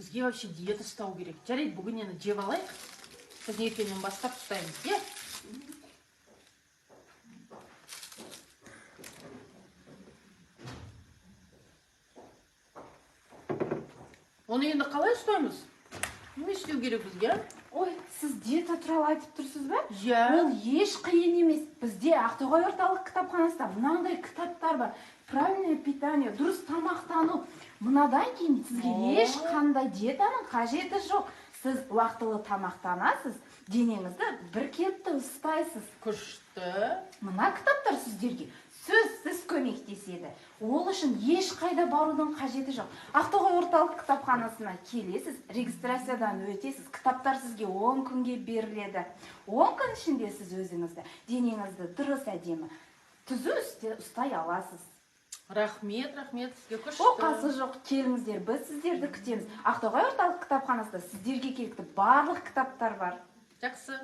бізге вообще диета ұстау керек. Жарайды, бүгін енді жеп алайық. Біз ертеңнен бастап ұстаймыз, иә? Оны енді қалай ұстаймыз? Не істеу керек бізге? Ой, сіз диета туралы айтып тұрсыз ба? Иә. Ол еш қиын емес. Бізде Ақтоғай орталық кітапханасында мынандай кітаптар бар. Правильное питание, дұрыс тамақтану. Мынадан кейін сізге ешқандай диетаның қажеті жоқ. Сіз уақытылы тамақтанасыз, денеңізді бір келіпті ұстайсыз. Күшті. Мына кітаптар сіздерге сөзсіз көмектеседі. Ол үшін ешқайда барудың қажеті жоқ. Ақтоғай орталық кітапханасына келесіз, регистрациядан өтесіз. Кітаптар сізге 10 күнге беріледі. 10 күн ішінде сіз өзіңізді, денеңізді дұрыс әдемі түзу ұстай аласыз. Рахмет, сізге күшті. Оқасы жоқ, келіңіздер, біз сіздерді күтеміз. Ақтоғай орталық кітапханасында сіздерге керекті барлық кітаптар бар. Жақсы.